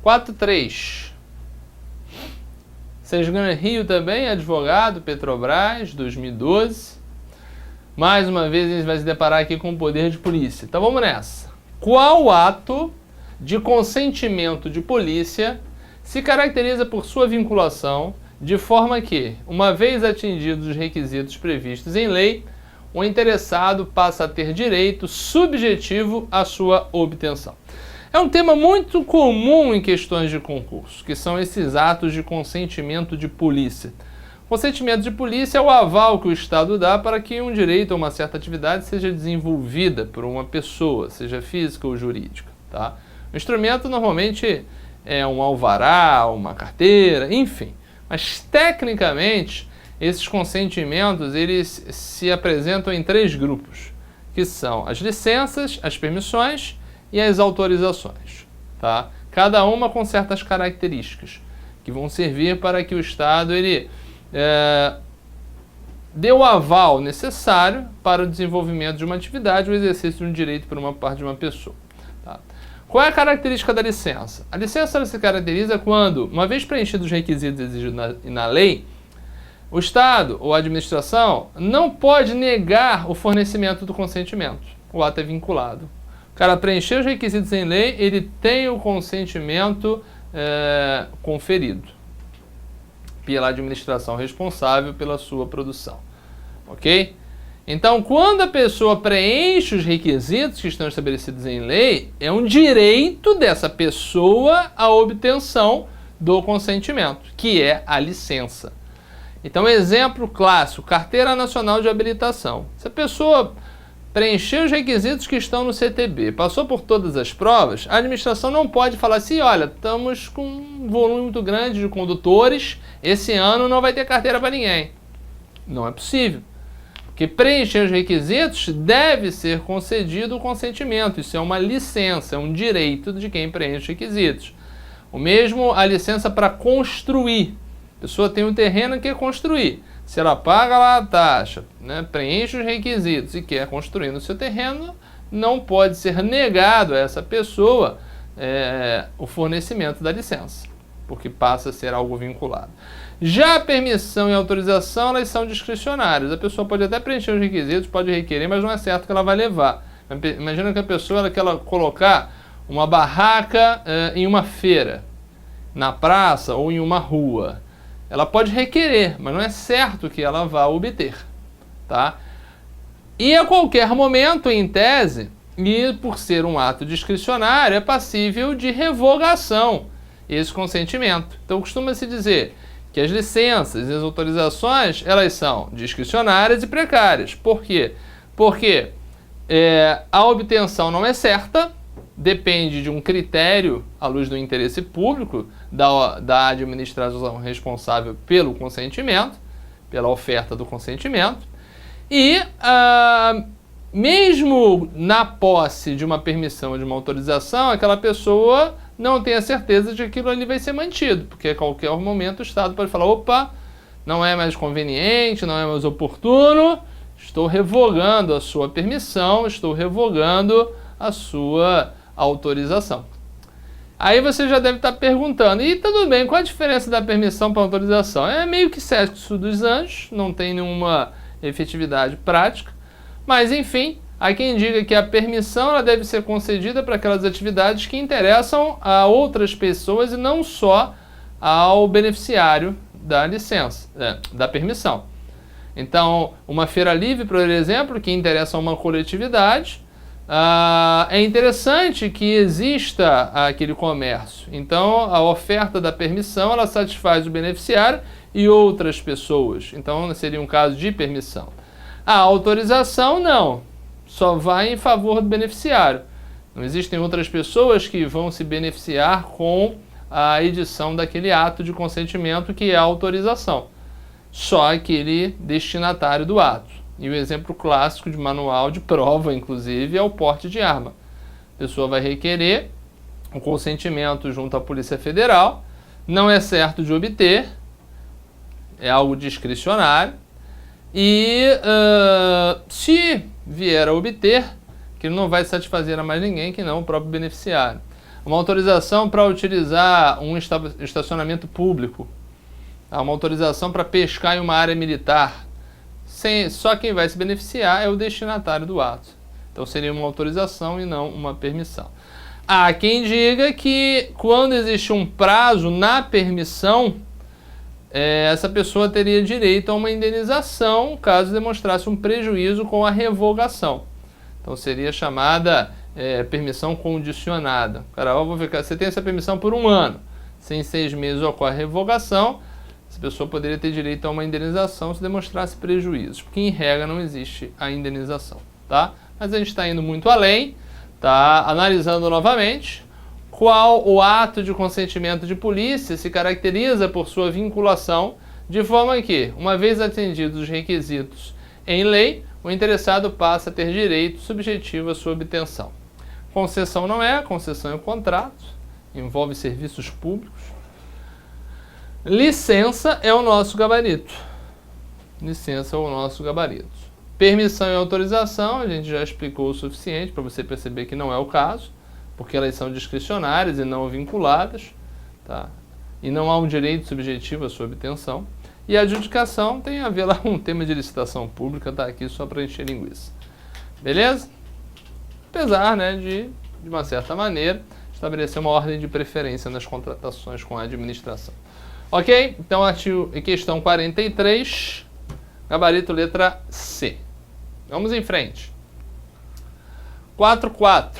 4.3. Sesgan Rio também, advogado, Petrobras, 2012. Mais uma vez a gente vai se deparar aqui com o poder de polícia. Então vamos nessa. Qual ato de consentimento de polícia se caracteriza por sua vinculação, de forma que, uma vez atingidos os requisitos previstos em lei, o interessado passa a ter direito subjetivo à sua obtenção? É um tema muito comum em questões de concurso, que são esses atos de consentimento de polícia. Consentimento de polícia é o aval que o Estado dá para que um direito a uma certa atividade seja desenvolvida por uma pessoa, seja física ou jurídica. Tá? O instrumento normalmente é um alvará, uma carteira, enfim. Mas tecnicamente, esses consentimentos eles se apresentam em 3 grupos, que são as licenças, as permissões e as autorizações. Tá? Cada uma com certas características, que vão servir para que o Estado dê o aval necessário para o desenvolvimento de uma atividade ou exercício de um direito por uma parte de uma pessoa. Tá? Qual é a característica da licença? A licença se caracteriza quando, uma vez preenchidos os requisitos exigidos na lei, o Estado ou a administração não pode negar o fornecimento do consentimento. O ato é vinculado. O cara preencheu os requisitos em lei, ele tem o consentimento conferido pela administração responsável pela sua produção. Ok? Então, quando a pessoa preenche os requisitos que estão estabelecidos em lei, é um direito dessa pessoa a obtenção do consentimento, que é a licença. Então, exemplo clássico, Carteira Nacional de Habilitação. Se a pessoa preencheu os requisitos que estão no CTB, passou por todas as provas, a administração não pode falar assim, olha, estamos com um volume muito grande de condutores, esse ano não vai ter carteira para ninguém. Não é possível. Porque preencher os requisitos deve ser concedido o consentimento. Isso é uma licença, é um direito de quem preenche os requisitos. O mesmo a licença para construir. A pessoa tem um terreno e quer construir. Se ela paga lá a taxa, né, preenche os requisitos e quer construir no seu terreno, não pode ser negado a essa pessoa o fornecimento da licença, porque passa a ser algo vinculado. Já a permissão e a autorização, elas são discricionárias. A pessoa pode até preencher os requisitos, pode requerer, mas não é certo que ela vai levar. Imagina que a pessoa quer colocar uma barraca em uma feira, na praça ou em uma rua. Ela pode requerer, mas não é certo que ela vá obter. Tá? E a qualquer momento, em tese, e por ser um ato discricionário, é passível de revogação esse consentimento. Então costuma-se dizer que as licenças e as autorizações, elas são discricionárias e precárias. Por quê? Porque a obtenção não é certa, depende de um critério à luz do interesse público da administração responsável pelo consentimento, pela oferta do consentimento, e mesmo na posse de uma permissão ou de uma autorização, aquela pessoa não tem a certeza de que aquilo ali vai ser mantido, porque a qualquer momento o Estado pode falar, opa, não é mais conveniente, não é mais oportuno, estou revogando a sua permissão, estou revogando a sua autorização. Aí você já deve estar perguntando, e tudo bem, qual a diferença da permissão para a autorização? É meio que sexo dos anjos, não tem nenhuma efetividade prática, mas enfim, há quem diga que a permissão ela deve ser concedida para aquelas atividades que interessam a outras pessoas e não só ao beneficiário da licença, da permissão. Então, uma feira livre, por exemplo, que interessa a uma coletividade, é interessante que exista aquele comércio. Então, a oferta da permissão ela satisfaz o beneficiário e outras pessoas. Então, seria um caso de permissão. A autorização, não. Só vai em favor do beneficiário. Não existem outras pessoas que vão se beneficiar com a edição daquele ato de consentimento que é a autorização. Só aquele destinatário do ato. E o exemplo clássico de manual de prova, inclusive, é o porte de arma. A pessoa vai requerer o consentimento junto à Polícia Federal, não é certo de obter, é algo discricionário, e se vier a obter, que ele não vai satisfazer a mais ninguém que não o próprio beneficiário. Uma autorização para utilizar um estacionamento público. Uma autorização para pescar em uma área militar. Só quem vai se beneficiar é o destinatário do ato. Então seria uma autorização e não uma permissão. Há quem diga que quando existe um prazo na permissão, essa pessoa teria direito a uma indenização caso demonstrasse um prejuízo com a revogação. Então seria chamada permissão condicionada. Cara, você tem essa permissão por 1 ano. Se em 6 meses ocorre a revogação, essa pessoa poderia ter direito a uma indenização se demonstrasse prejuízos, porque em regra não existe a indenização, tá? Mas a gente está indo muito além, tá? Analisando novamente qual o ato de consentimento de polícia se caracteriza por sua vinculação, de forma que, uma vez atendidos os requisitos em lei, o interessado passa a ter direito subjetivo à sua obtenção. Concessão não é, concessão é um contrato, envolve serviços públicos. Licença é o nosso gabarito. Licença é o nosso gabarito. Permissão e autorização, a gente já explicou o suficiente para você perceber que não é o caso, porque elas são discricionárias e não vinculadas, tá? E não há um direito subjetivo à sua obtenção. E a adjudicação tem a ver lá com um tema de licitação pública, tá aqui só para encher linguiça. Beleza? Apesar, né, de uma certa maneira, estabelecer uma ordem de preferência nas contratações com a administração. Ok? Então, questão 43, gabarito letra C. Vamos em frente. 4.4.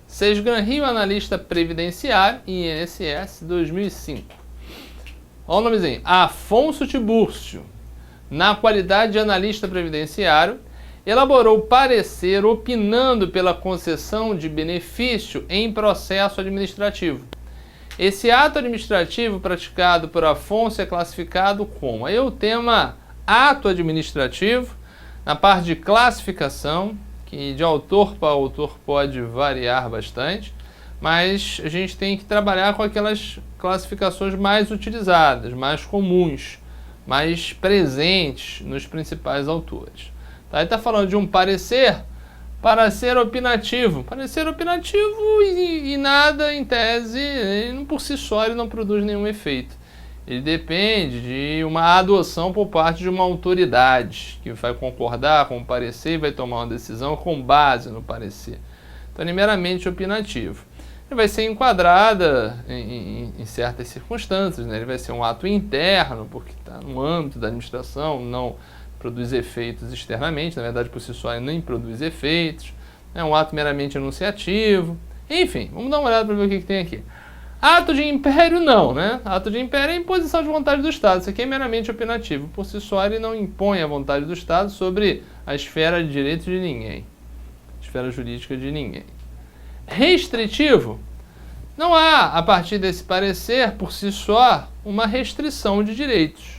Sesgan Rio, analista previdenciário, INSS 2005. Olha o nomezinho. Afonso Tibúrcio, na qualidade de analista previdenciário, elaborou parecer opinando pela concessão de benefício em processo administrativo. Esse ato administrativo praticado por Afonso é classificado como... Aí o tema ato administrativo, na parte de classificação, que de autor para autor pode variar bastante, mas a gente tem que trabalhar com aquelas classificações mais utilizadas, mais comuns, mais presentes nos principais autores. Tá? Ele está falando de um parecer opinativo. Parecer opinativo e nada, em tese, ele, por si só, ele não produz nenhum efeito. Ele depende de uma adoção por parte de uma autoridade que vai concordar com o parecer e vai tomar uma decisão com base no parecer. Então, ele é meramente opinativo. Ele vai ser enquadrada em certas circunstâncias, né? Ele vai ser um ato interno, porque está no âmbito da administração, não produz efeitos externamente, na verdade por si só ele nem produz efeitos, é um ato meramente enunciativo, enfim, vamos dar uma olhada para ver o que tem aqui. Ato de império não, né? Ato de império é imposição de vontade do Estado, isso aqui é meramente opinativo, por si só ele não impõe a vontade do Estado sobre a esfera de direito de ninguém, esfera jurídica de ninguém. Restritivo, não há, a partir desse parecer, por si só, uma restrição de direitos.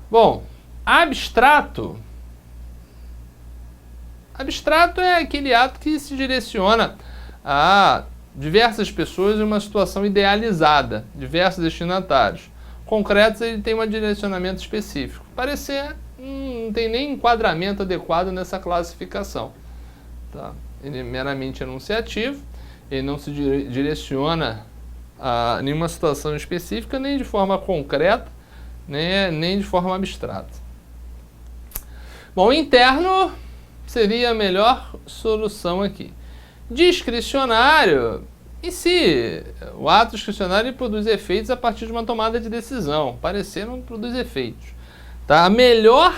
Bom, abstrato é aquele ato que se direciona a diversas pessoas em uma situação idealizada, diversos destinatários. Concretos, ele tem um direcionamento específico. Parecer não tem nem enquadramento adequado nessa classificação. Tá? Ele é meramente enunciativo, ele não se direciona a nenhuma situação específica, nem de forma concreta, nem de forma abstrata. Bom, interno seria a melhor solução aqui. Discricionário, em si, o ato discricionário produz efeitos a partir de uma tomada de decisão. Parecer não produz efeitos. Tá? A melhor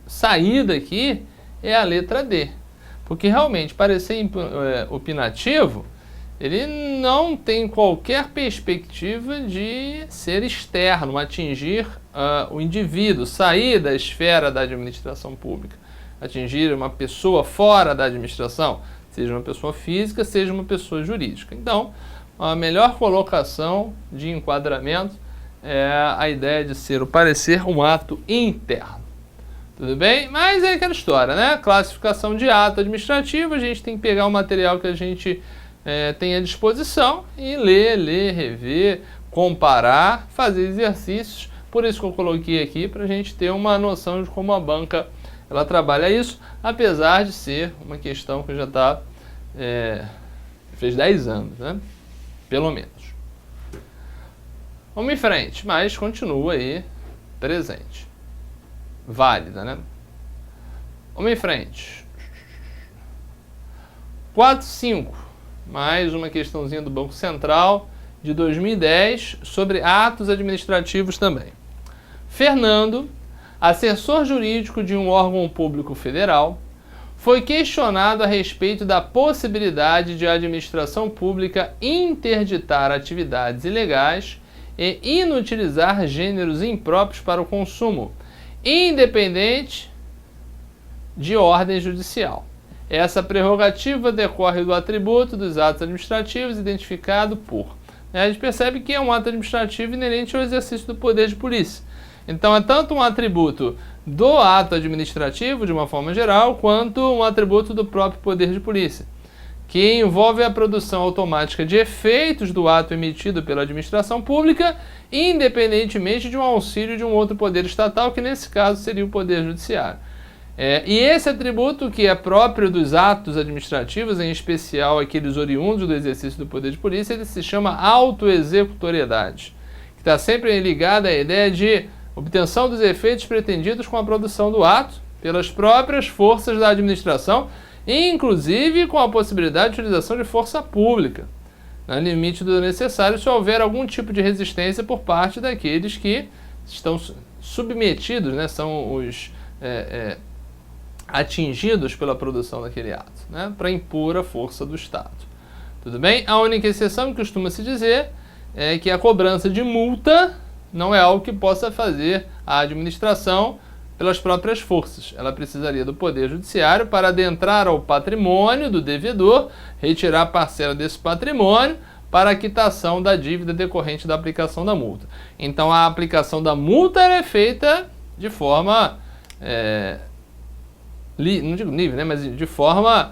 saída aqui é a letra D. Porque realmente parecer opinativo, ele não tem qualquer perspectiva de ser externo, atingir o indivíduo, sair da esfera da administração pública, atingir uma pessoa fora da administração, seja uma pessoa física, seja uma pessoa jurídica. Então, a melhor colocação de enquadramento é a ideia de ser o parecer um ato interno. Tudo bem? Mas é aquela história, né? Classificação de ato administrativo, a gente tem que pegar o material que a gente tem à disposição e ler, rever, comparar, fazer exercícios. Por isso que eu coloquei aqui, para a gente ter uma noção de como a banca ela trabalha isso, apesar de ser uma questão que já está, fez 10 anos, né? Pelo menos. Vamos em frente, mas continua aí presente. Válida, né? Vamos em frente. 4.5. Mais uma questãozinha do Banco Central de 2010 sobre atos administrativos também. Fernando, assessor jurídico de um órgão público federal, foi questionado a respeito da possibilidade de a administração pública interditar atividades ilegais e inutilizar gêneros impróprios para o consumo, independente de ordem judicial. Essa prerrogativa decorre do atributo dos atos administrativos identificado por. A gente percebe que é um ato administrativo inerente ao exercício do poder de polícia. Então é tanto um atributo do ato administrativo, de uma forma geral, quanto um atributo do próprio poder de polícia, que envolve a produção automática de efeitos do ato emitido pela administração pública, independentemente de um auxílio de um outro poder estatal, que nesse caso seria o poder judiciário. E esse atributo, que é próprio dos atos administrativos, em especial aqueles oriundos do exercício do poder de polícia, ele se chama autoexecutoriedade, que está sempre ligada à ideia de obtenção dos efeitos pretendidos com a produção do ato pelas próprias forças da administração, inclusive com a possibilidade de utilização de força pública, no limite do necessário, se houver algum tipo de resistência por parte daqueles que estão submetidos, né, são os atingidos pela produção daquele ato, né, para impor a força do Estado. Tudo bem? A única exceção que costuma-se dizer é que a cobrança de multa não é algo que possa fazer a administração pelas próprias forças. Ela precisaria do Poder Judiciário para adentrar ao patrimônio do devedor, retirar parcela desse patrimônio para a quitação da dívida decorrente da aplicação da multa. Então a aplicação da multa é feita de forma, não digo livre, né, mas de forma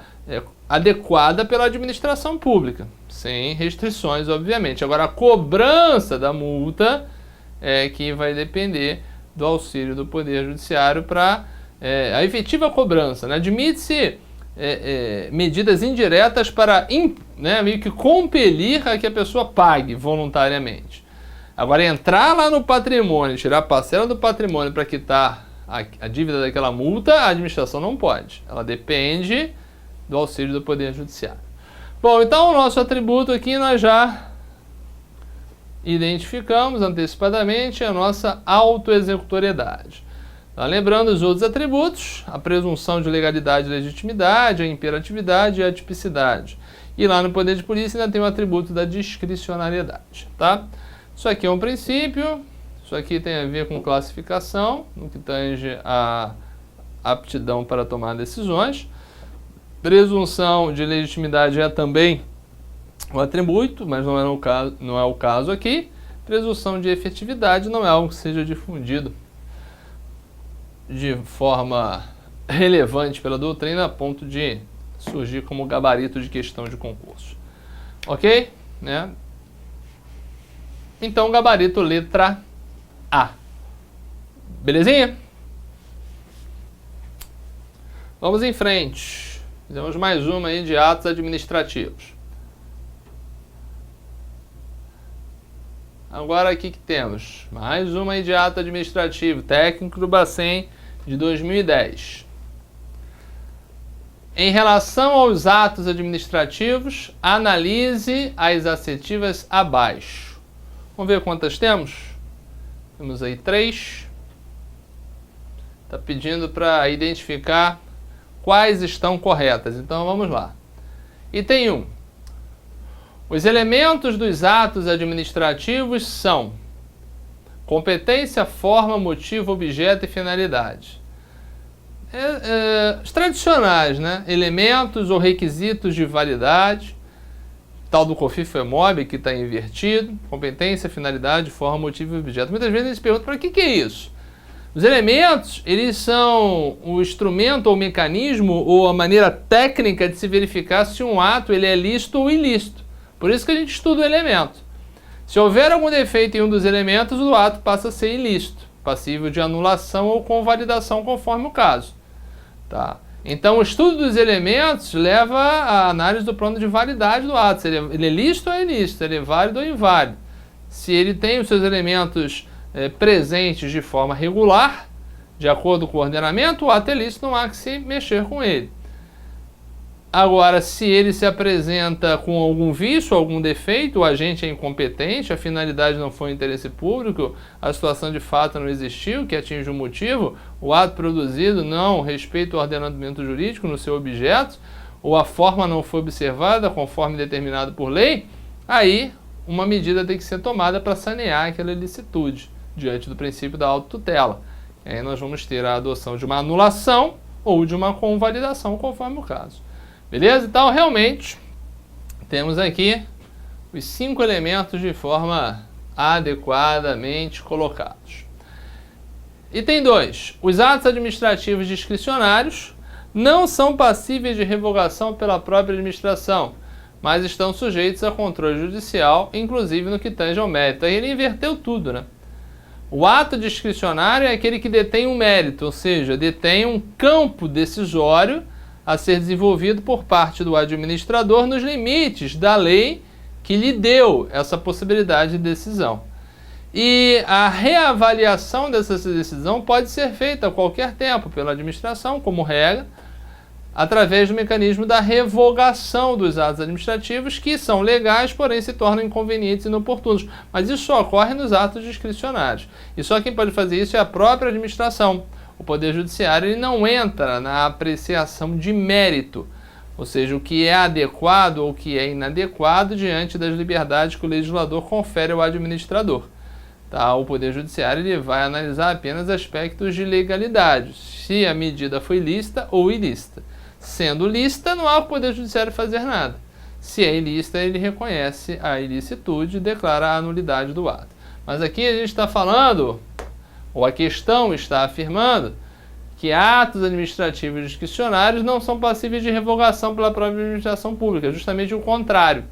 adequada pela administração pública, sem restrições, obviamente. Agora a cobrança da multa é que vai depender do auxílio do Poder Judiciário para a efetiva cobrança, né? Admite-se medidas indiretas para meio que compelir a que a pessoa pague voluntariamente. Agora, entrar lá no patrimônio, tirar a parcela do patrimônio para quitar a dívida daquela multa, a administração não pode. Ela depende do auxílio do Poder Judiciário. Bom, então o nosso atributo aqui nós já identificamos antecipadamente a nossa autoexecutoriedade. Tá? Lembrando os outros atributos, a presunção de legalidade e legitimidade, a imperatividade e a tipicidade. E lá no poder de polícia ainda tem o atributo da discricionariedade. Tá? Isso aqui é um princípio, isso aqui tem a ver com classificação, no que tange a aptidão para tomar decisões. Presunção de legitimidade é também o atributo, mas não é o caso aqui. Presunção de efetividade não é algo que seja difundido de forma relevante pela doutrina a ponto de surgir como gabarito de questão de concurso. Ok? Né? Então, gabarito letra A. Belezinha? Vamos em frente. Fizemos mais uma aí de atos administrativos. Agora aqui que temos mais uma aí de ato administrativo, técnico do Bacen de 2010. Em relação aos atos administrativos, analise as assertivas abaixo. Vamos ver quantas temos? Temos aí 3. Está pedindo para identificar quais estão corretas. Então vamos lá. Item 1. Os elementos dos atos administrativos são competência, forma, motivo, objeto e finalidade. Os tradicionais, né? Elementos ou requisitos de validade, tal do COFINS-FEMOB, que está invertido, competência, finalidade, forma, motivo e objeto. Muitas vezes a gente pergunta, para que é isso? Os elementos, eles são o instrumento ou o mecanismo ou a maneira técnica de se verificar se um ato ele é lícito ou ilícito. Por isso que a gente estuda o elemento. Se houver algum defeito em um dos elementos, o ato passa a ser ilícito, passível de anulação ou convalidação conforme o caso. Tá? Então, o estudo dos elementos leva à análise do plano de validade do ato. Se ele é lícito ou é ilícito, se ele é válido ou inválido. Se ele tem os seus elementos presentes de forma regular, de acordo com o ordenamento, o ato é lícito, não há que se mexer com ele. Agora, se ele se apresenta com algum vício, algum defeito, o agente é incompetente, a finalidade não foi o interesse público, a situação de fato não existiu, que atinge o motivo, o ato produzido não respeita o ordenamento jurídico no seu objeto, ou a forma não foi observada conforme determinado por lei, aí uma medida tem que ser tomada para sanear aquela ilicitude, diante do princípio da autotutela. E aí nós vamos ter a adoção de uma anulação ou de uma convalidação, conforme o caso. Beleza? Então, realmente, temos aqui os 5 elementos de forma adequadamente colocados. Item 2. Os atos administrativos discricionários não são passíveis de revogação pela própria administração, mas estão sujeitos a controle judicial, inclusive no que tange ao mérito. Aí ele inverteu tudo, né? O ato discricionário é aquele que detém um mérito, ou seja, detém um campo decisório a ser desenvolvido por parte do administrador nos limites da lei que lhe deu essa possibilidade de decisão. E a reavaliação dessa decisão pode ser feita a qualquer tempo pela administração, como regra, através do mecanismo da revogação dos atos administrativos, que são legais, porém se tornam inconvenientes e inoportunos. Mas isso só ocorre nos atos discricionários. E só quem pode fazer isso é a própria administração. O Poder Judiciário ele não entra na apreciação de mérito, ou seja, o que é adequado ou o que é inadequado diante das liberdades que o legislador confere ao administrador. Tá? O Poder Judiciário ele vai analisar apenas aspectos de legalidade, se a medida foi lícita ou ilícita. Sendo lícita, não há o Poder Judiciário fazer nada. Se é ilícita, ele reconhece a ilicitude e declara a nulidade do ato. Mas aqui a gente está falando, ou a questão está afirmando, que atos administrativos discricionários não são passíveis de revogação pela própria administração pública, justamente o contrário.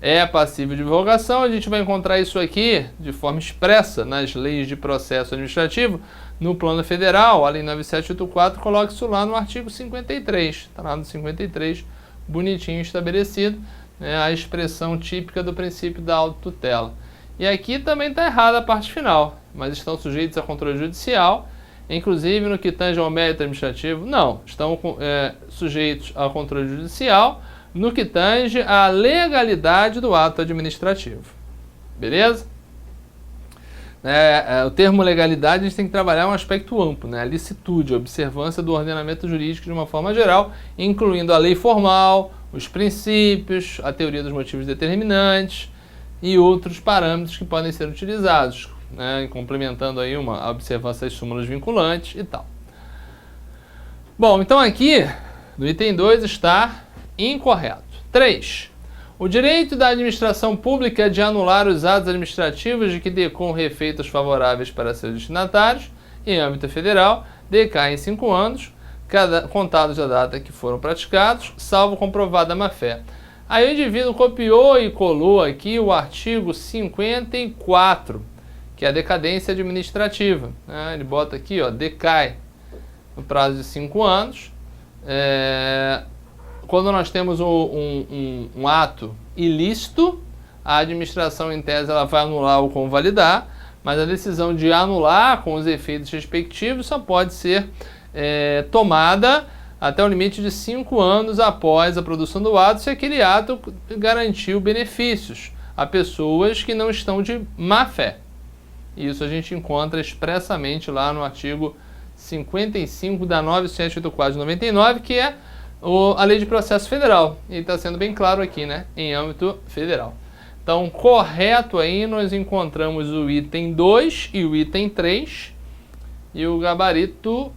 É passível de revogação, a gente vai encontrar isso aqui de forma expressa nas leis de processo administrativo, no plano federal, a lei 9784 coloca isso lá no artigo 53, está lá no 53, bonitinho estabelecido, né, a expressão típica do princípio da autotutela. E aqui também está errada a parte final, mas estão sujeitos a controle judicial, inclusive no que tange ao mérito administrativo, não, estão sujeitos a controle judicial, no que tange à legalidade do ato administrativo. Beleza? O termo legalidade a gente tem que trabalhar um aspecto amplo, né? A licitude, a observância do ordenamento jurídico de uma forma geral, incluindo a lei formal, os princípios, a teoria dos motivos determinantes e outros parâmetros que podem ser utilizados, né? Complementando aí a observância das súmulas vinculantes e tal. Bom, então aqui no item 2 está incorreto. 3. O direito da administração pública de anular os atos administrativos de que decorram efeitos favoráveis para seus destinatários, em âmbito federal, decai em 5 anos, contados da data que foram praticados, salvo comprovada má-fé. Aí o indivíduo copiou e colou aqui o artigo 54, que é a decadência administrativa. Ele bota aqui, ó, decai no prazo de 5 anos. Quando nós temos um ato ilícito, a administração, em tese, ela vai anular ou convalidar, mas a decisão de anular com os efeitos respectivos só pode ser tomada até o limite de 5 anos após a produção do ato, se aquele ato garantiu benefícios a pessoas que não estão de má fé. Isso a gente encontra expressamente lá no artigo 55 da 9784 de 99, que é a Lei de Processo Federal. E está sendo bem claro aqui, né? Em âmbito federal. Então, correto aí, nós encontramos o item 2 e o item 3. E o gabarito...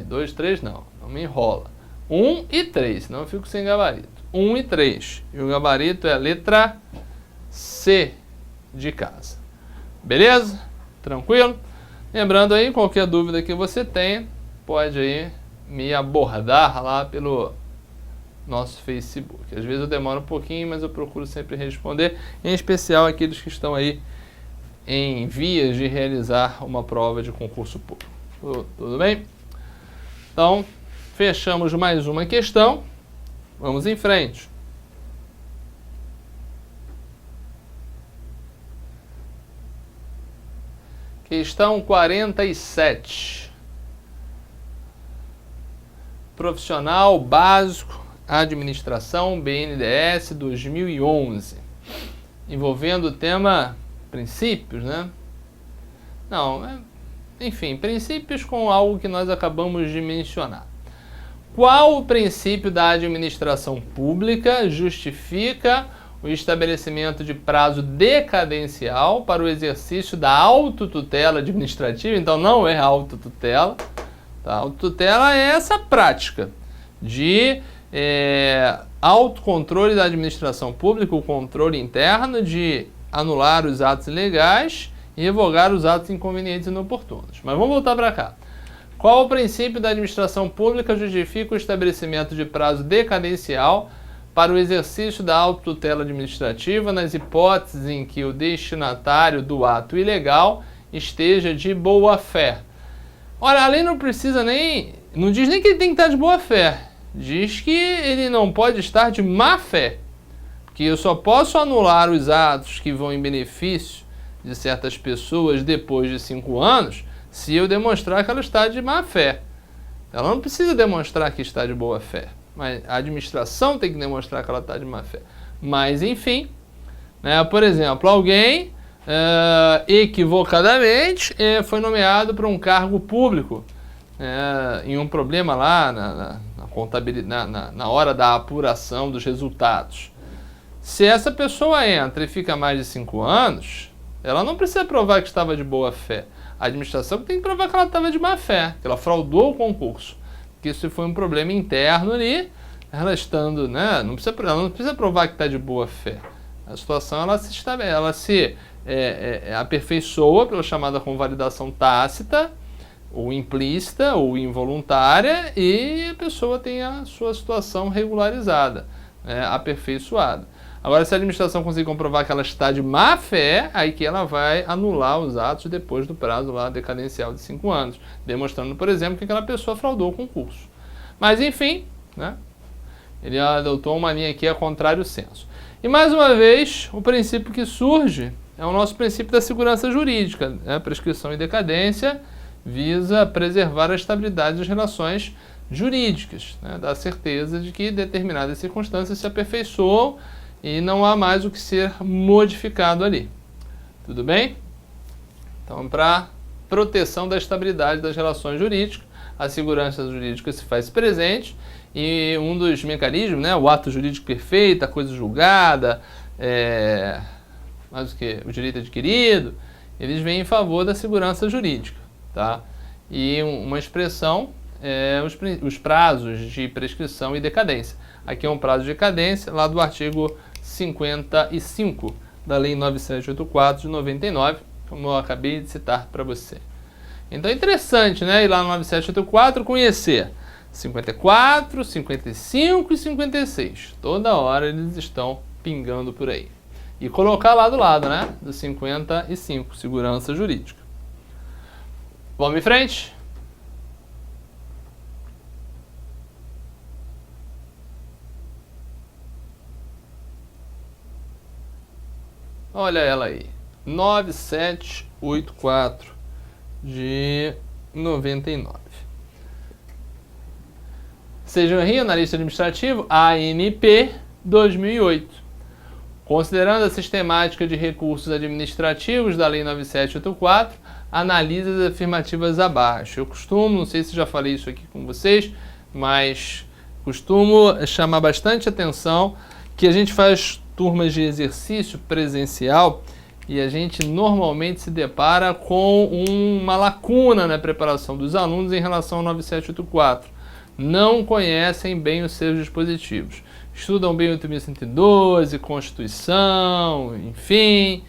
2, 3, não me enrola. 1 e 3, senão eu fico sem gabarito. 1 e 3. E o gabarito é a letra C de casa. Beleza? Tranquilo? Lembrando aí, qualquer dúvida que você tenha, pode aí me abordar lá pelo nosso Facebook. Às vezes eu demoro um pouquinho, mas eu procuro sempre responder, em especial aqueles que estão aí em vias de realizar uma prova de concurso público. Tudo bem? Então, Então, fechamos mais uma questão. Vamos em frente. Questão 47. Profissional básico, administração, BNDES 2011. Envolvendo o tema princípios, né? Não, enfim, princípios com algo que nós acabamos de mencionar. Qual o princípio da administração pública justifica o estabelecimento de prazo decadencial para o exercício da autotutela administrativa? Então não é autotutela. Tá? Autotutela é essa prática de autocontrole da administração pública, o controle interno de anular os atos ilegais e revogar os atos inconvenientes e inoportunos. Mas vamos voltar para cá. Qual o princípio da administração pública justifica o estabelecimento de prazo decadencial para o exercício da autotutela administrativa nas hipóteses em que o destinatário do ato ilegal esteja de boa fé? Ora, a lei não precisa não diz nem que ele tem que estar de boa fé. Diz que ele não pode estar de má fé. Que eu só posso anular os atos que vão em benefício de certas pessoas depois de 5 anos se eu demonstrar que ela está de má fé. Ela não precisa demonstrar que está de boa fé. Mas a administração tem que demonstrar que ela está de má fé. Mas, enfim, né, por exemplo, alguém equivocadamente foi nomeado para um cargo público em um problema lá na contabilidade, na hora da apuração dos resultados. Se essa pessoa entra e fica mais de 5 anos, ela não precisa provar que estava de boa fé. A administração tem que provar que ela estava de má fé, que ela fraudou o concurso. Que isso foi um problema interno ali, ela estando, né, ela não precisa provar que está de boa fé. A situação ela se aperfeiçoa pela chamada convalidação tácita, ou implícita, ou involuntária, e a pessoa tem a sua situação regularizada, aperfeiçoada. Agora, se a administração conseguir comprovar que ela está de má fé, aí que ela vai anular os atos depois do prazo lá decadencial de 5 anos, demonstrando, por exemplo, que aquela pessoa fraudou o concurso. Mas, enfim, né, ele adotou uma linha aqui a contrário senso. E, mais uma vez, o princípio que surge é o nosso princípio da segurança jurídica. Né? Prescrição e decadência visa preservar a estabilidade das relações jurídicas, né? Dar certeza de que determinadas circunstâncias se aperfeiçoam e não há mais o que ser modificado ali. Tudo bem? Então, para proteção da estabilidade das relações jurídicas, a segurança jurídica se faz presente e um dos mecanismos, né, o ato jurídico perfeito, a coisa julgada, mais o que? O direito adquirido, eles vêm em favor da segurança jurídica. Tá? E uma expressão os prazos de prescrição e decadência. Aqui é um prazo de decadência lá do artigo 55 da Lei 9784 de 99, como eu acabei de citar para você. Então é interessante, né, ir lá no 9784 conhecer 54, 55 e 56. Toda hora eles estão pingando por aí. E colocar lá do lado, né, do 55, segurança jurídica. Vamos em frente? Olha ela aí, 9784 de 99. Sejam Rio, analista administrativo, ANP 2008. Considerando a sistemática de recursos administrativos da Lei 9784, analise as afirmativas abaixo. Eu costumo, não sei se já falei isso aqui com vocês, mas costumo chamar bastante atenção que a gente faz turmas de exercício presencial e a gente normalmente se depara com uma lacuna na preparação dos alunos em relação ao 9784. Não conhecem bem os seus dispositivos. Estudam bem o 8.112, Constituição, enfim,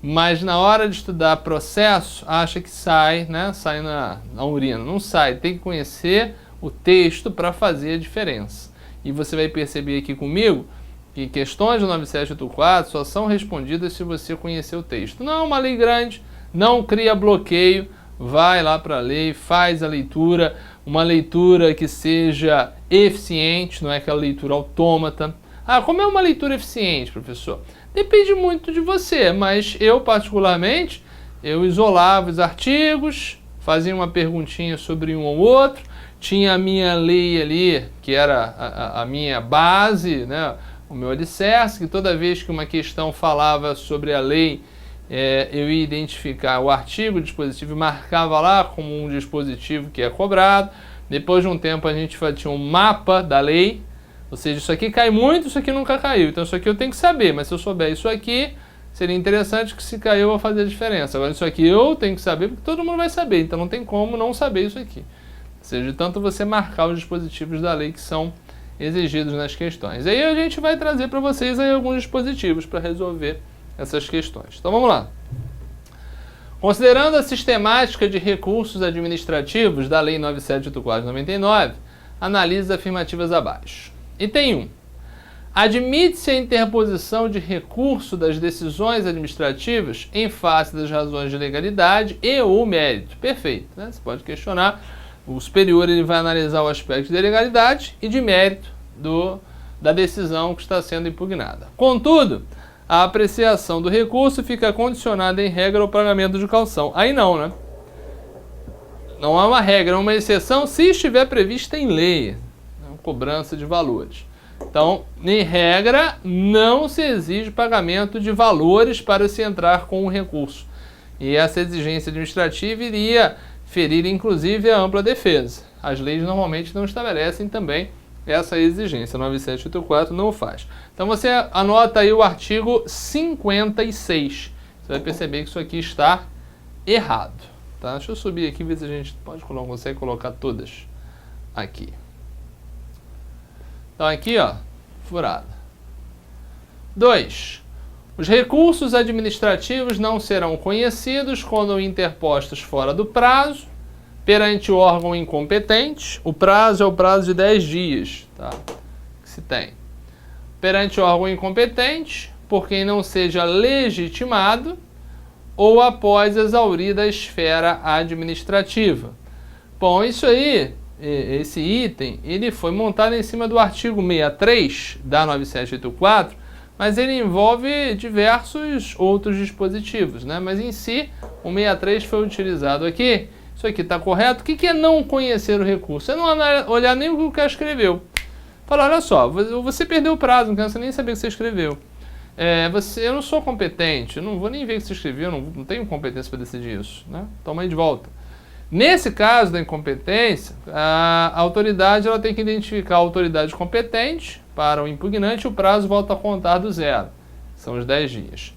mas na hora de estudar processo, acha que sai, né? Sai na urina. Não sai, tem que conhecer o texto para fazer a diferença. E você vai perceber aqui comigo que questões do 9784 só são respondidas se você conhecer o texto. Não é uma lei grande, não cria bloqueio, vai lá para a lei, faz a leitura, uma leitura que seja eficiente, não é aquela leitura autômata. Ah, como é uma leitura eficiente, professor? Depende muito de você, mas eu particularmente, eu isolava os artigos, fazia uma perguntinha sobre um ou outro, tinha a minha lei ali, que era a minha base, né, o meu alicerce, que toda vez que uma questão falava sobre a lei, eu ia identificar o artigo, o dispositivo, e marcava lá como um dispositivo que é cobrado. Depois de um tempo a gente tinha um mapa da lei, ou seja, isso aqui cai muito, isso aqui nunca caiu. Então isso aqui eu tenho que saber, mas se eu souber isso aqui, seria interessante que se caiu vai fazer a diferença. Agora isso aqui eu tenho que saber, porque todo mundo vai saber, então não tem como não saber isso aqui. Ou seja, de tanto você marcar os dispositivos da lei que são exigidos nas questões. Aí a gente vai trazer para vocês aí alguns dispositivos para resolver essas questões. Então vamos lá. Considerando a sistemática de recursos administrativos da Lei 9784/99, analise as afirmativas abaixo. Item 1. Admite-se a interposição de recurso das decisões administrativas em face das razões de legalidade e ou mérito. Perfeito, né? Você pode questionar. O superior ele vai analisar o aspecto de legalidade e de mérito da decisão que está sendo impugnada. Contudo, a apreciação do recurso fica condicionada em regra ao pagamento de caução. Aí não, né? Não há uma regra, é uma exceção se estiver prevista em lei, cobrança de valores. Então, em regra, não se exige pagamento de valores para se entrar com o recurso. E essa exigência administrativa iria ferir, inclusive, a ampla defesa. As leis normalmente não estabelecem também essa exigência. 9784 não o faz. Então, você anota aí o artigo 56. Você vai perceber que isso aqui está errado. Tá? Deixa eu subir aqui e ver se a gente consegue colocar todas aqui. Então, aqui, ó, furada. 2. Os recursos administrativos não serão conhecidos quando interpostos fora do prazo, perante o órgão incompetente. O prazo é o prazo de 10 dias, tá? Que se tem. Perante o órgão incompetente, por quem não seja legitimado, ou após exaurida a esfera administrativa. Bom, isso aí, esse item, ele foi montado em cima do artigo 63 da 9784, mas ele envolve diversos outros dispositivos, né? Mas em si, o 63 foi utilizado aqui. Isso aqui está correto. O que é não conhecer o recurso? É não olhar nem o que o cara escreveu. Fala, olha só, você perdeu o prazo, não quero nem saber o que você escreveu. Eu não sou competente, eu não vou nem ver o que você escreveu, não tenho competência para decidir isso, né? Toma aí de volta. Nesse caso da incompetência, a autoridade ela tem que identificar a autoridade competente para o impugnante e o prazo volta a contar do zero. São os 10 dias.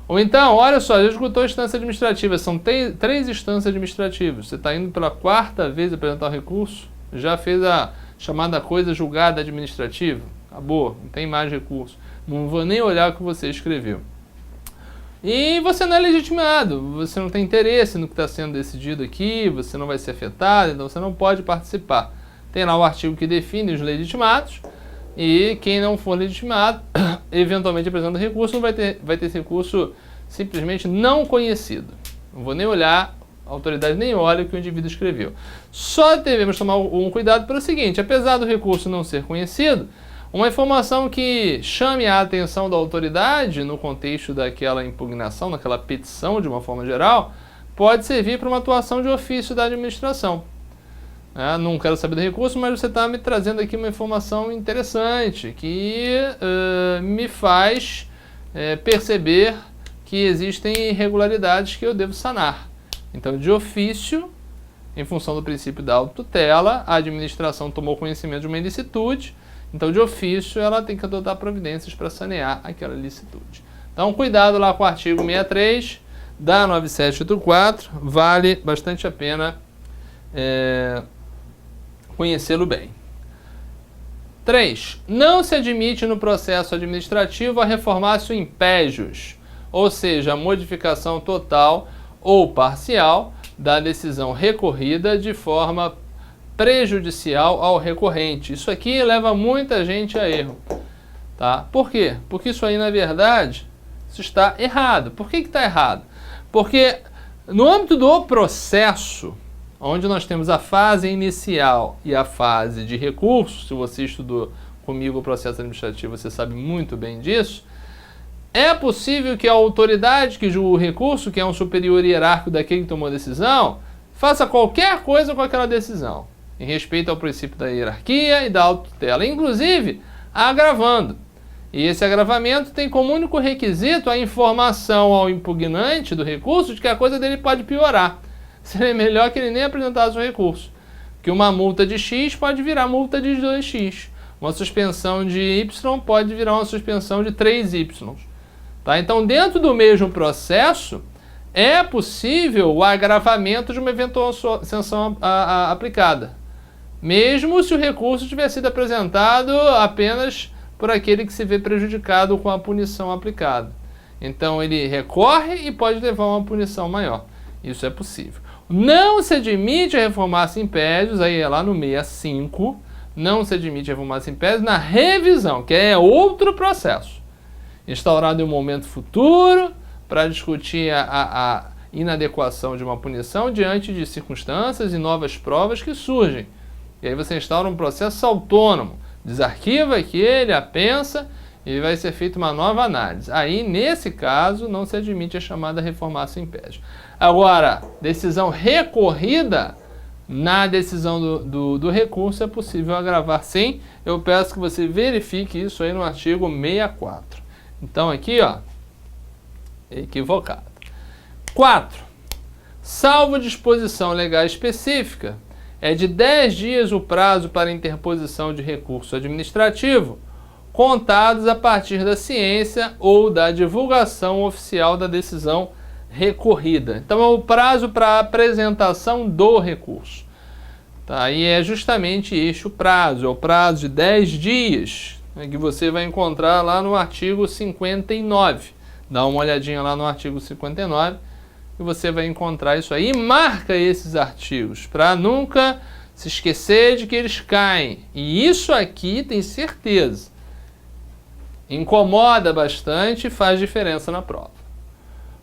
Ou então, olha só, já esgotou a instância administrativa. São 3 instâncias administrativas. Você está indo pela 4ª vez apresentar o recurso, já fez a chamada coisa julgada administrativa. Acabou, não tem mais recurso. Não vou nem olhar o que você escreveu. E você não é legitimado, você não tem interesse no que está sendo decidido aqui, você não vai ser afetado, então você não pode participar. Tem lá o artigo que define os legitimados, e quem não for legitimado, eventualmente apresenta recurso, vai ter esse recurso simplesmente não conhecido. Não vou nem olhar, a autoridade nem olha o que o indivíduo escreveu. Só devemos tomar um cuidado pelo seguinte, apesar do recurso não ser conhecido, uma informação que chame a atenção da autoridade no contexto daquela impugnação, daquela petição de uma forma geral, pode servir para uma atuação de ofício da administração. Não quero saber do recurso, mas você está me trazendo aqui uma informação interessante que me faz perceber que existem irregularidades que eu devo sanar. Então, de ofício, em função do princípio da autotutela, a administração tomou conhecimento de uma ilicitude. Então, de ofício, ela tem que adotar providências para sanear aquela ilicitude. Então, cuidado lá com o artigo 63 da 9784, vale bastante a pena conhecê-lo bem. 3. Não se admite no processo administrativo a reformácio impégios, ou seja, a modificação total ou parcial da decisão recorrida de forma prejudicial ao recorrente. Isso aqui leva muita gente a erro. Tá? Por quê? Porque isso aí, na verdade, isso está errado. Por que está errado? Porque no âmbito do processo, onde nós temos a fase inicial e a fase de recurso. Se você estudou comigo o processo administrativo, você sabe muito bem disso. É possível que a autoridade que julga o recurso, que é um superior hierárquico daquele que tomou a decisão, faça qualquer coisa com aquela decisão, em respeito ao princípio da hierarquia e da autotutela, inclusive agravando. E esse agravamento tem como único requisito a informação ao impugnante do recurso de que a coisa dele pode piorar. Seria melhor que ele nem apresentasse o recurso, que uma multa de X pode virar multa de 2X. Uma suspensão de Y pode virar uma suspensão de 3Y. Tá? Então, dentro do mesmo processo, é possível o agravamento de uma eventual sanção aplicada, mesmo se o recurso tiver sido apresentado apenas por aquele que se vê prejudicado com a punição aplicada. Então, ele recorre e pode levar a uma punição maior. Isso é possível. Não se admite a reformar-se impédios, aí é lá no 65, não se admite a reformar-se impédios na revisão, que é outro processo, instaurado em um momento futuro para discutir a inadequação de uma punição diante de circunstâncias e novas provas que surgem. E aí você instaura um processo autônomo, desarquiva aquele, apensa e vai ser feita uma nova análise. Aí, nesse caso, não se admite a chamada reformar-se impédio. Agora, decisão recorrida, na decisão do recurso é possível agravar sim. Eu peço que você verifique isso aí no artigo 64. Então aqui, ó, equivocado. 4. Salvo disposição legal específica, é de 10 dias o prazo para interposição de recurso administrativo, contados a partir da ciência ou da divulgação oficial da decisão recorrida. Então é o prazo para apresentação do recurso. Tá? E é justamente este o prazo, é o prazo de 10 dias, né, que você vai encontrar lá no artigo 59. Dá uma olhadinha lá no artigo 59 e você vai encontrar isso aí. E marca esses artigos para nunca se esquecer de que eles caem. E isso aqui, tem certeza, incomoda bastante e faz diferença na prova.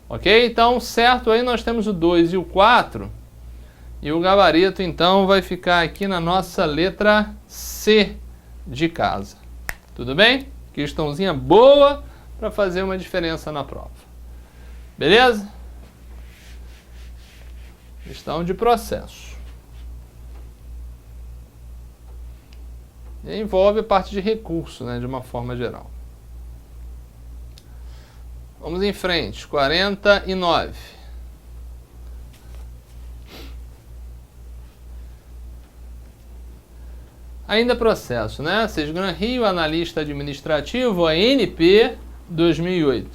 Ok? Então, certo, aí nós temos o 2 e o 4. E o gabarito, então, vai ficar aqui na nossa letra C de casa. Tudo bem? Questãozinha boa para fazer uma diferença na prova. Beleza? Questão de processo. E envolve a parte de recurso, né, de uma forma geral. Vamos em frente, 49. Ainda processo, né? Sesgran Rio, analista administrativo, ANP 2008.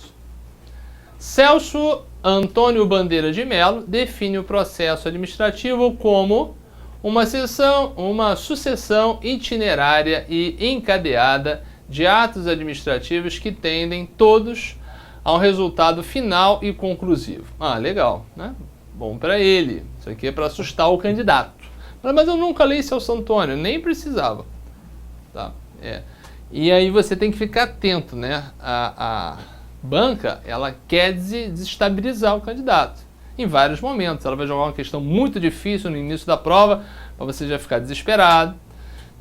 Celso Antônio Bandeira de Mello define o processo administrativo como uma sucessão itinerária e encadeada de atos administrativos que tendem todos a um resultado final e conclusivo. Ah, legal, né? Bom para ele. Isso aqui é para assustar o candidato. Mas eu nunca li Celso Antônio, nem precisava. Tá? E aí você tem que ficar atento, né? A banca, ela quer desestabilizar o candidato. Em vários momentos. Ela vai jogar uma questão muito difícil no início da prova, para você já ficar desesperado.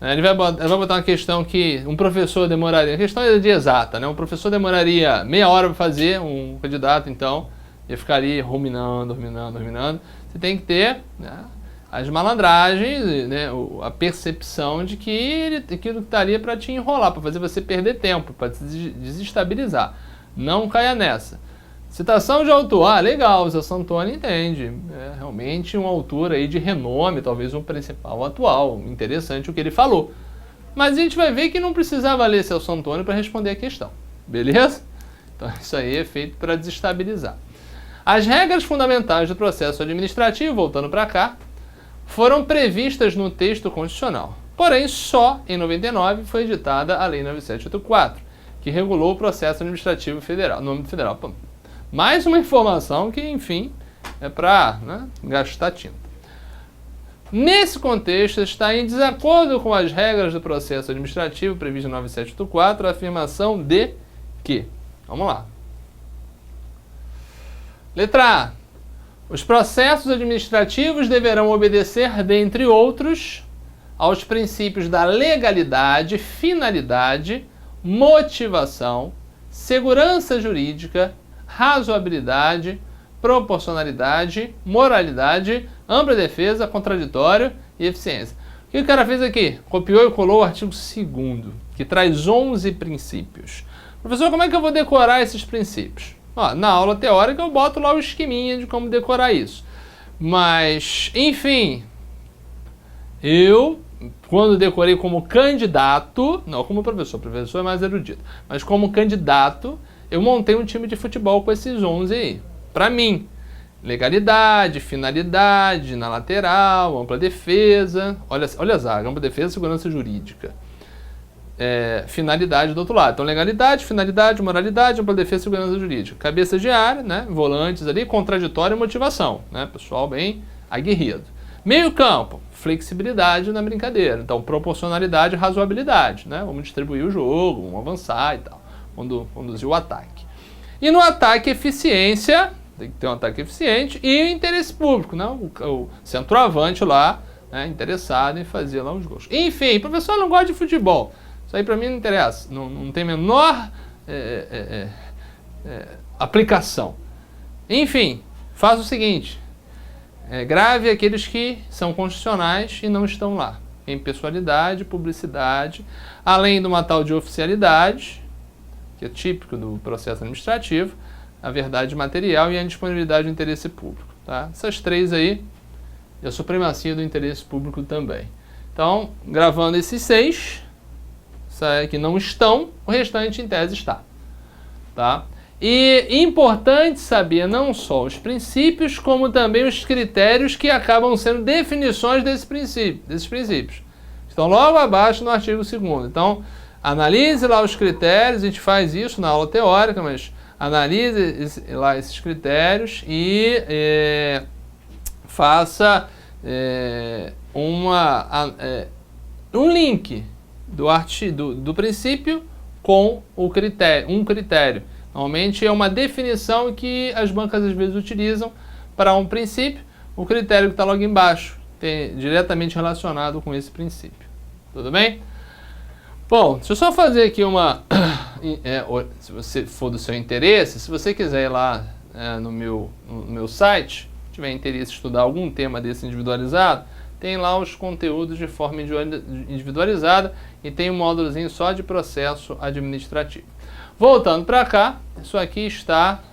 Ela vai botar uma questão que um professor demoraria, a questão é de exata, né? Um professor demoraria meia hora para fazer, um candidato, então, ia ficar ali ruminando. Você tem que ter, né, as malandragens, né, a percepção de que aquilo estaria para te enrolar, para fazer você perder tempo, para te desestabilizar. Não caia nessa. Citação de autor, legal, o Celso Antônio entende. É realmente um autor aí de renome, talvez um principal atual. Interessante o que ele falou. Mas a gente vai ver que não precisava ler Celso Antônio para responder a questão. Beleza? Então isso aí é feito para desestabilizar. As regras fundamentais do processo administrativo, voltando para cá, foram previstas no texto constitucional. Porém, só em 99 foi editada a Lei 9784, que regulou o processo administrativo federal, no âmbito federal. Mais uma informação que, enfim, é para, né, gastar tinta. Nesse contexto, está em desacordo com as regras do processo administrativo previsto em 9784 a afirmação de que, vamos lá. Letra A. Os processos administrativos deverão obedecer, dentre outros, aos princípios da legalidade, finalidade, motivação, segurança jurídica, razoabilidade, proporcionalidade, moralidade, ampla defesa, contraditório e eficiência. O que o cara fez aqui? Copiou e colou o artigo 2º, que traz 11 princípios. Professor, como é que eu vou decorar esses princípios? Ó, na aula teórica eu boto lá o esqueminha de como decorar isso. Mas, enfim, eu, quando decorei como candidato, não como professor, o professor é mais erudito, mas como candidato, eu montei um time de futebol com esses 11 aí. Para mim, legalidade, finalidade, na lateral, ampla defesa, olha a zaga, ampla defesa, segurança jurídica. Finalidade do outro lado. Então, legalidade, finalidade, moralidade, ampla defesa e segurança jurídica. Cabeça de área, né? Volantes ali, contraditório e motivação, né? Pessoal bem aguerrido. Meio campo, flexibilidade na brincadeira. Então, proporcionalidade e razoabilidade, né? Vamos distribuir o jogo, vamos avançar e tal. Conduzir o ataque. E no ataque, eficiência, tem que ter um ataque eficiente, e o interesse público, né? O centroavante lá, né? Interessado em fazer lá os gols. Enfim, professor não gosta de futebol. Isso aí para mim não interessa, não tem a menor aplicação. Enfim, faz o seguinte, grave aqueles que são constitucionais e não estão lá. Impessoalidade, publicidade, além de uma tal de oficialidade, que é típico do processo administrativo, a verdade material e a indisponibilidade do interesse público. Tá? Essas três aí, e a supremacia do interesse público também. Então, gravando esses 6... que não estão, o restante em tese está. Tá? E importante saber não só os princípios, como também os critérios que acabam sendo definições desses princípios. Estão logo abaixo no artigo 2º. Então, analise lá os critérios, a gente faz isso na aula teórica, mas analise lá esses critérios e faça um link do princípio com o critério, um critério. Normalmente é uma definição que as bancas às vezes utilizam para um princípio, o critério que está logo embaixo, diretamente relacionado com esse princípio. Tudo bem? Bom, deixa eu só fazer aqui se você for do seu interesse, se você quiser ir lá no meu site, tiver interesse em estudar algum tema desse individualizado, tem lá os conteúdos de forma individualizada e tem um módulozinho só de processo administrativo. Voltando para cá, isso aqui está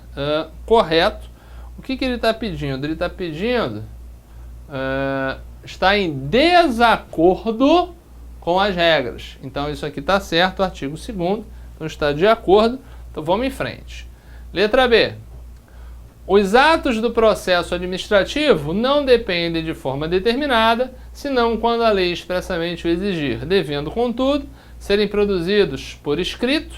correto. O que ele está pedindo? Ele está pedindo, está em desacordo com as regras. Então isso aqui está certo, artigo 2º, então está de acordo, então vamos em frente. Letra B. Os atos do processo administrativo não dependem de forma determinada, senão quando a lei expressamente o exigir, devendo, contudo, serem produzidos por escrito,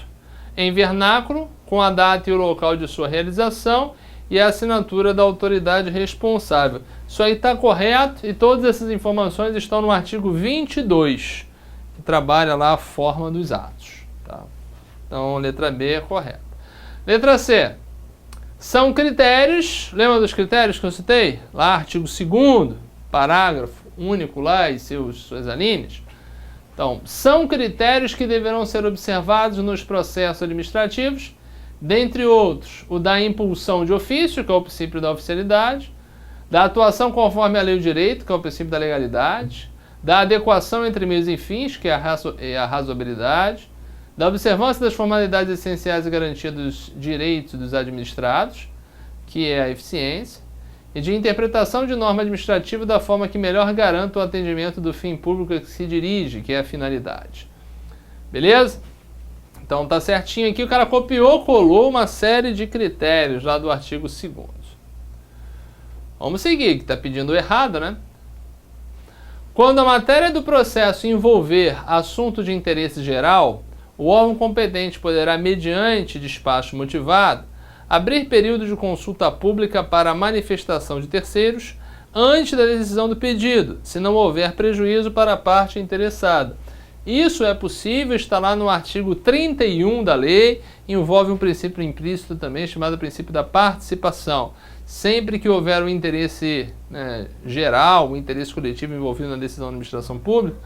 em vernáculo, com a data e o local de sua realização e a assinatura da autoridade responsável. Isso aí está correto e todas essas informações estão no artigo 22, que trabalha lá a forma dos atos. Tá? Então, letra B é correta. Letra C. São critérios, lembra dos critérios que eu citei? Lá, artigo 2º, parágrafo único lá e suas alíneas. Então, são critérios que deverão ser observados nos processos administrativos, dentre outros, o da impulsão de ofício, que é o princípio da oficialidade, da atuação conforme a lei e o direito, que é o princípio da legalidade, da adequação entre meios e fins, que é a razoabilidade, da observância das formalidades essenciais e garantia dos direitos dos administrados, que é a eficiência, e de interpretação de norma administrativa da forma que melhor garanta o atendimento do fim público a que se dirige, que é a finalidade. Beleza? Então tá certinho aqui, o cara copiou, colou uma série de critérios lá do artigo 2º. Vamos seguir, que está pedindo errado, né? Quando a matéria do processo envolver assunto de interesse geral, o órgão competente poderá, mediante despacho motivado, abrir período de consulta pública para a manifestação de terceiros antes da decisão do pedido, se não houver prejuízo para a parte interessada. Isso é possível, está lá no artigo 31 da lei, envolve um princípio implícito também, chamado princípio da participação. Sempre que houver um interesse geral, um interesse coletivo envolvido na decisão da administração pública,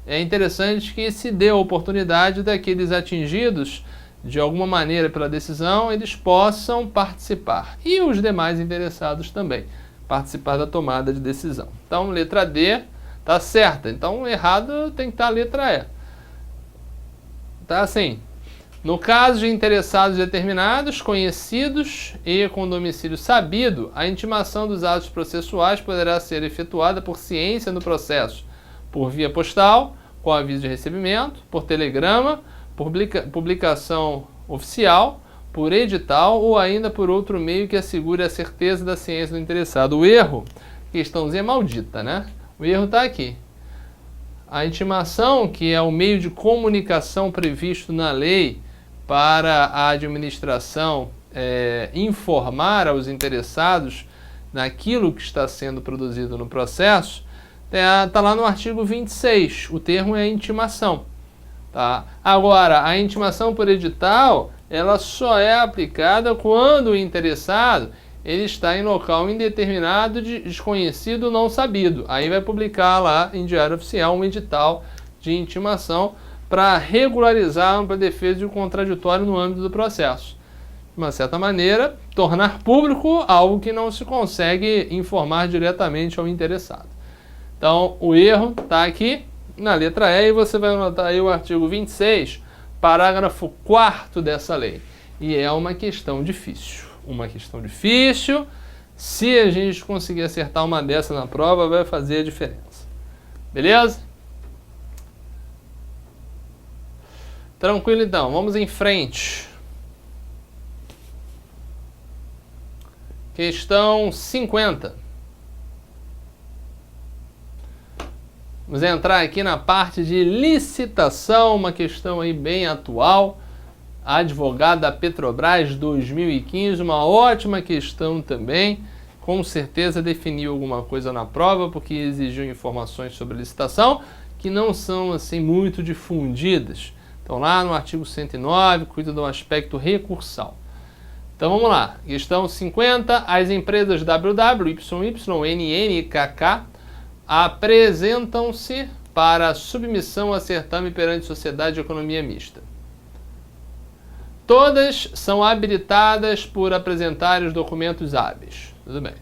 é interessante que se dê a oportunidade daqueles atingidos, de alguma maneira pela decisão, eles possam participar. E os demais interessados também, participar da tomada de decisão. Então, letra D está certa. Então, errado tem que estar a letra E. Tá assim. No caso de interessados determinados, conhecidos e com domicílio sabido, a intimação dos atos processuais poderá ser efetuada por ciência no processo, por via postal, com aviso de recebimento, por telegrama, por publicação oficial, por edital ou ainda por outro meio que assegure a certeza da ciência do interessado. O erro, questãozinha maldita, né? O erro está aqui. A intimação, que é o meio de comunicação previsto na lei para a administração informar aos interessados naquilo que está sendo produzido no processo, está lá no artigo 26. O termo é intimação. Tá? Agora, a intimação por edital, ela só é aplicada quando o interessado ele está em local indeterminado, desconhecido, não sabido. Aí vai publicar lá em Diário Oficial um edital de intimação para regularizar a ampla defesa e o contraditório no âmbito do processo. De uma certa maneira, tornar público algo que não se consegue informar diretamente ao interessado. Então, o erro está aqui na letra E e você vai anotar aí o artigo 26, parágrafo 4º dessa lei. E é uma questão difícil. Uma questão difícil. Se a gente conseguir acertar uma dessa na prova, vai fazer a diferença. Beleza? Tranquilo então, vamos em frente. Questão 50. Vamos entrar aqui na parte de licitação, uma questão aí bem atual. Advogado da Petrobras 2015, uma ótima questão também. Com certeza definiu alguma coisa na prova, porque exigiu informações sobre licitação que não são assim muito difundidas. Então lá no artigo 109, cuida do aspecto recursal. Então vamos lá, questão 50. As empresas WW, YY, NN e KK apresentam-se para submissão a certame perante Sociedade de Economia Mista. Todas são habilitadas por apresentarem os documentos hábeis. Tudo bem.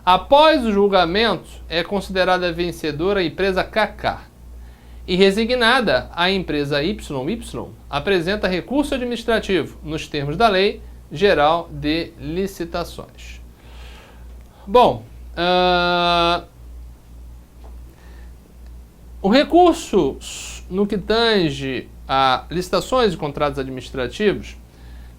Após o julgamento, é considerada vencedora a empresa KK. E resignada, a empresa YY apresenta recurso administrativo nos termos da Lei Geral de Licitações. Bom, o recurso no que tange a licitações e contratos administrativos,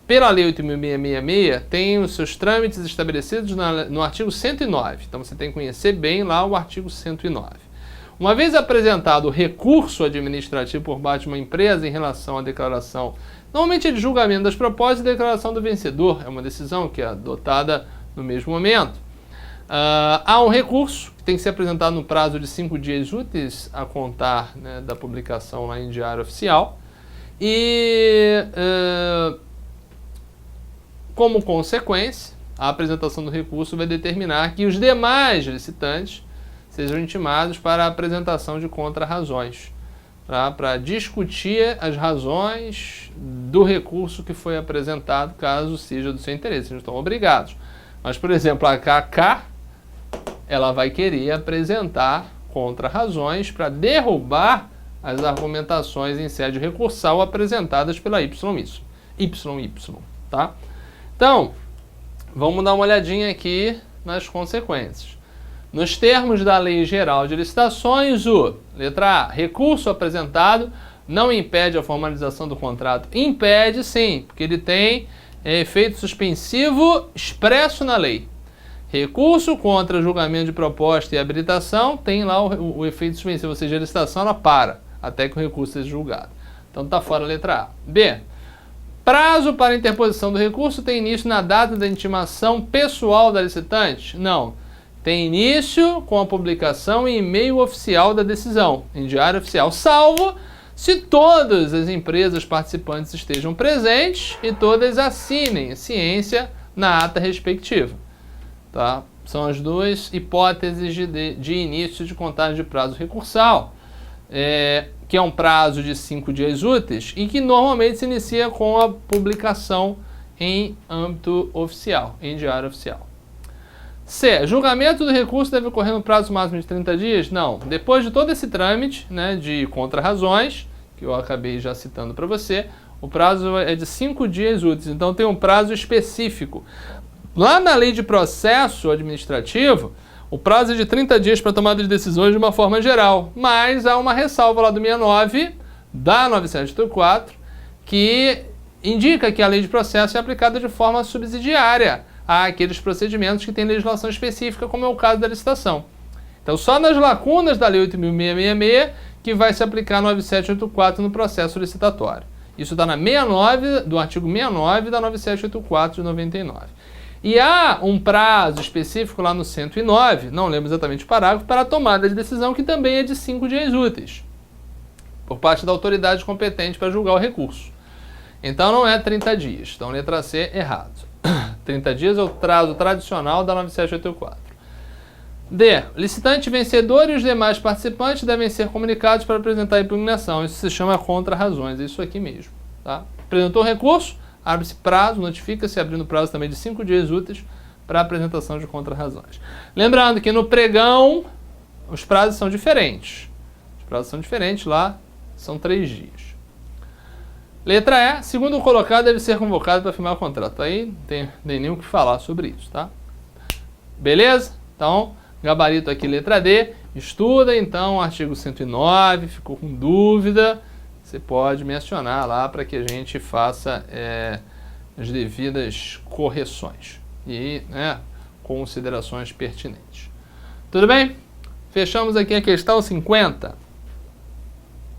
pela Lei 8.666, tem os seus trâmites estabelecidos no artigo 109. Então você tem que conhecer bem lá o artigo 109. Uma vez apresentado o recurso administrativo por parte de uma empresa em relação à declaração, normalmente é de julgamento das propostas e declaração do vencedor, é uma decisão que é adotada no mesmo momento. Há um recurso que tem que ser apresentado no prazo de 5 dias úteis a contar, né, da publicação lá em Diário Oficial. E, como consequência, a apresentação do recurso vai determinar que os demais licitantes sejam intimados para a apresentação de contra-razões, para discutir as razões do recurso que foi apresentado, caso seja do seu interesse. Eles não estão obrigados. Mas, por exemplo, a KK, ela vai querer apresentar contra-razões para derrubar as argumentações em sede recursal apresentadas pela YY, tá? Então, vamos dar uma olhadinha aqui nas consequências. Nos termos da Lei Geral de Licitações, letra A, recurso apresentado não impede a formalização do contrato. Impede sim, porque ele tem efeito suspensivo expresso na lei. Recurso contra julgamento de proposta e habilitação tem lá o efeito suspensivo, ou seja, a licitação ela para até que o recurso seja julgado. Então está fora a letra A. B. Prazo para interposição do recurso tem início na data da intimação pessoal da licitante? Não. Tem início com a publicação em e-mail oficial da decisão, em Diário Oficial, salvo se todas as empresas participantes estejam presentes e todas assinem ciência na ata respectiva. Tá? São as duas hipóteses de início de contagem de prazo recursal, que é um prazo de 5 dias úteis e que normalmente se inicia com a publicação em âmbito oficial, em diário oficial. C. Julgamento do recurso deve ocorrer no prazo máximo de 30 dias? Não. Depois de todo esse trâmite, né, de contrarrazões, que eu acabei já citando para você, o prazo é de 5 dias úteis. Então tem um prazo específico. Lá na lei de processo administrativo, o prazo é de 30 dias para tomada de decisões de uma forma geral. Mas há uma ressalva lá do 69 da 9784 que indica que a lei de processo é aplicada de forma subsidiária àqueles procedimentos que têm legislação específica, como é o caso da licitação. Então, só nas lacunas da Lei 8.666 que vai se aplicar 9784 no processo licitatório. Isso está na 69, do artigo 69 da 9784 de 99. E há um prazo específico lá no 109, não lembro exatamente o parágrafo, para a tomada de decisão, que também é de 5 dias úteis, por parte da autoridade competente para julgar o recurso. Então não é 30 dias. Então, letra C, errado. 30 dias é o prazo tradicional da 9784. D. Licitante vencedor e os demais participantes devem ser comunicados para apresentar a impugnação. Isso se chama contra-razões. É isso aqui mesmo. Tá? Apresentou o recurso, abre-se prazo, notifica-se, abrindo prazo também de 5 dias úteis para a apresentação de contra-razões. Lembrando que no pregão os prazos são diferentes. Os prazos são diferentes, lá são 3 dias. Letra E, segundo o colocado, deve ser convocado para firmar o contrato. Aí não tem nem o que falar sobre isso, tá? Beleza? Então, gabarito aqui, letra D. Estuda, então, o artigo 109, ficou com dúvida, você pode mencionar lá para que a gente faça as devidas correções e considerações pertinentes. Tudo bem? Fechamos aqui a questão 50.